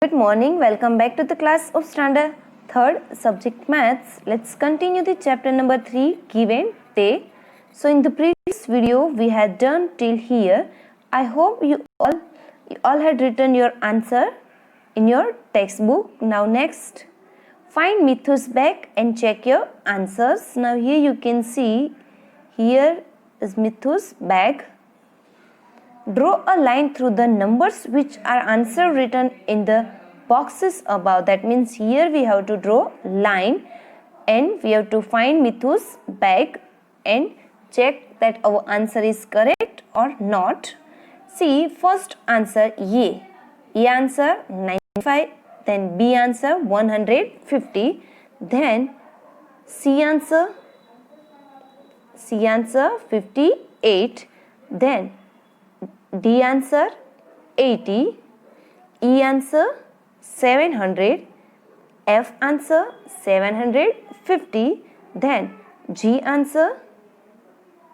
Good morning. Welcome back to the class of standard 3rd subject maths. Let's continue the chapter number 3 give and take. So in the previous video we had done till here. I hope you all had written your answer in your textbook. Now next, find Mithu's bag and check your answers. Now here you can see, here is Mithu's bag. Draw a line through the numbers which are answer written in the boxes above. That means here we have to draw line and we have to find Mithu's bag and check that our answer is correct or not. See, first answer A. A answer 95, then B answer 150, then C answer 58, then D answer 80, E answer 700, F answer 750, then G answer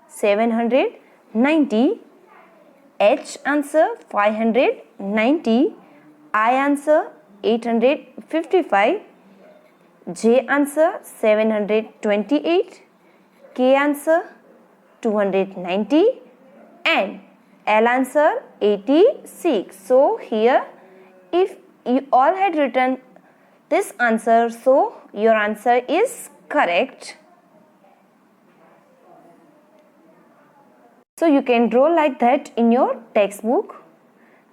790, H answer 590, I answer 855, J answer 728, K answer 290, and L answer 86. So here if you all had written this answer, so your answer is correct. So you can draw like that in your textbook.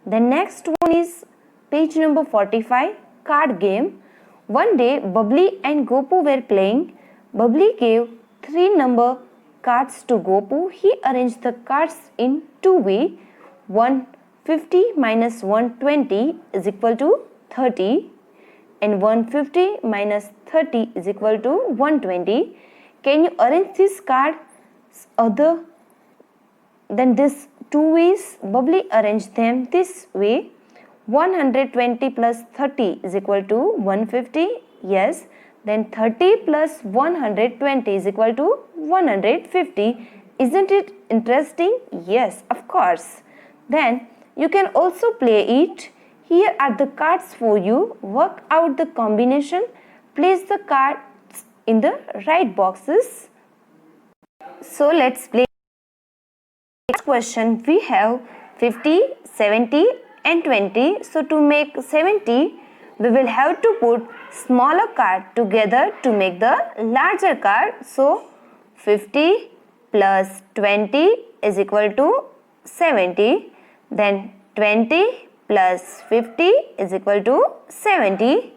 The next one is page number 45, card game. One day Bubbly and Gopu were playing. Bubbly gave 3 number cards to Gopu. He arranged the cards in 2 ways. 150 minus 120 is equal to 30 and 150 minus 30 is equal to 120. Can you arrange this card other than this 2 ways? Bubbly arranged them this way. 120 plus 30 is equal to 150. Yes. Then 30 plus 120 is equal to 150. Isn't it interesting? Yes, of course. Then you can also play it. Here are the cards for you. Work out the combination. Place the cards in the right boxes. So let's play. Next question, we have 50, 70 and 20. So to make 70, we will have to put smaller card together to make the larger card. So 50 plus 20 is equal to 70. Then 20 plus 50 is equal to 70.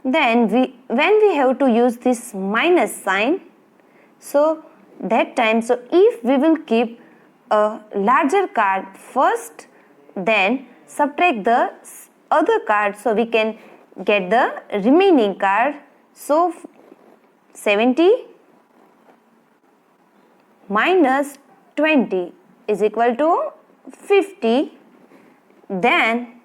Then when we have to use this minus sign, so that time, so if we will keep a larger card first, then subtract the other card, so we can get the remaining card. So 70 minus 20 is equal to 50. Then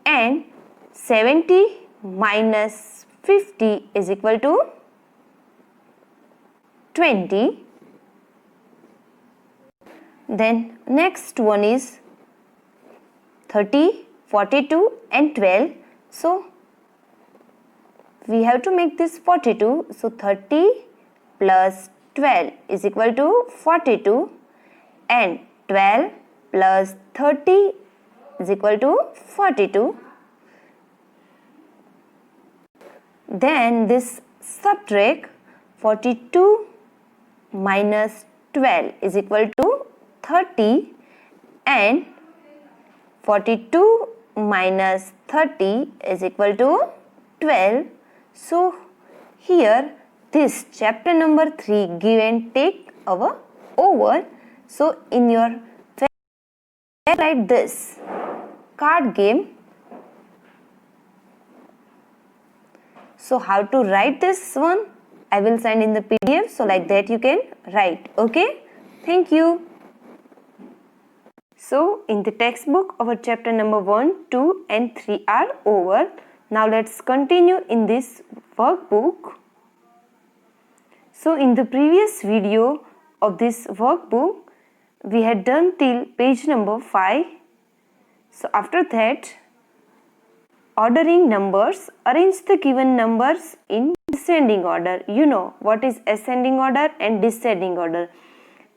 and 70 minus 50 is equal to 20. Then next one is 30, 42 and 12. So we have to make this 42. So 30 plus 12 is equal to 42 and 12 plus 30 is equal to 42. Then this subtract 42 minus 12 is equal to 30 and 42 minus 30 is equal to 12. So here this chapter number 3 give and take our over. So in your write this card game. So how to write this one? I will send in the PDF, so like that you can write. Okay, thank you. So in the textbook our chapter number 1, 2 and 3 are over. Now let's continue in this workbook. So in the previous video of this workbook we had done till page number 5. So after that, ordering numbers, arrange the given numbers in descending order. You know what is ascending order and descending order.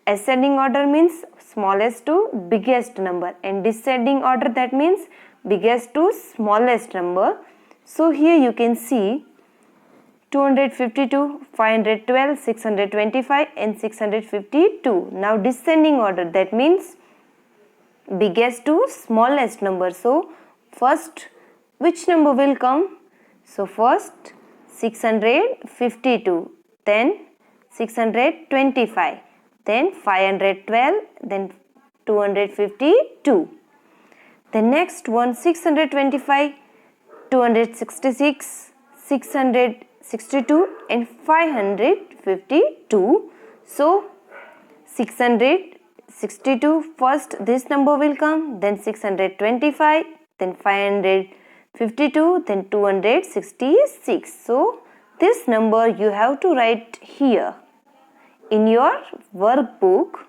Ascending order means smallest to biggest number, and descending order, that means biggest to smallest number. So here you can see 252, 512, 625 and 652. Now descending order, that means biggest to smallest number. So first which number will come? So first 652, then 625, then 512, then 252. The next one 625, 266, 662 and 552. So 662 first this number will come, then 625, then 552, then 266. So this number you have to write here in your workbook.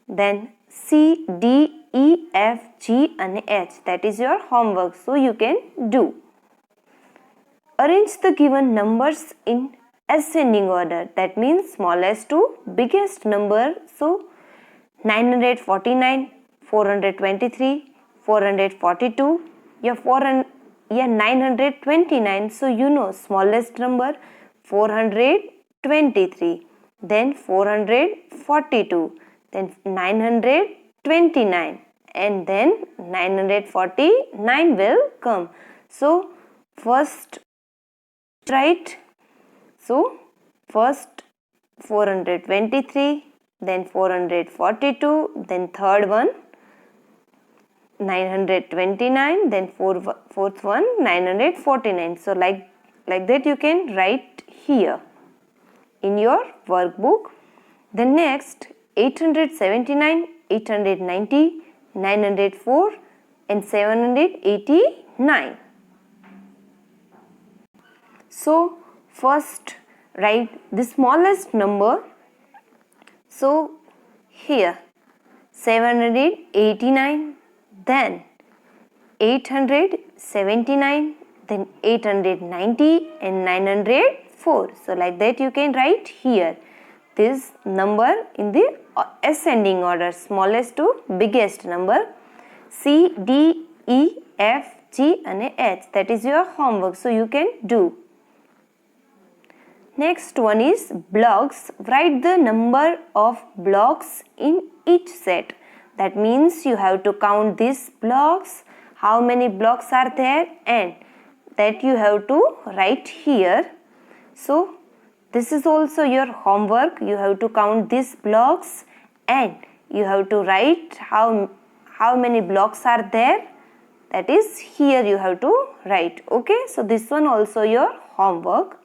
Then C, D, E, F, G and H, that is your homework, so you can do. Arrange the given numbers in ascending order, that means smallest to biggest number. So 949, 423, 442, 929. So you know smallest number 423, then 442, then 929 and then 949 will come. So first write, so first 423, then 442, then third one 929, then fourth one 949. So like that you can write here in your workbook. The next 879, 890, 904 and 789. So first write the smallest number. So here 789, then 879, then 890 and 904. So like that you can write here this number in the ascending order, smallest to biggest number, C, D, E, F, G and H. That is your homework, so you can do. Next one is blocks. Write the number of blocks in each set. That means you have to count these blocks, how many blocks are there, and that you have to write here. So this is also your homework. You have to count these blocks and you have to write how many blocks are there. That is here you have to write. Okay, so this one also your homework.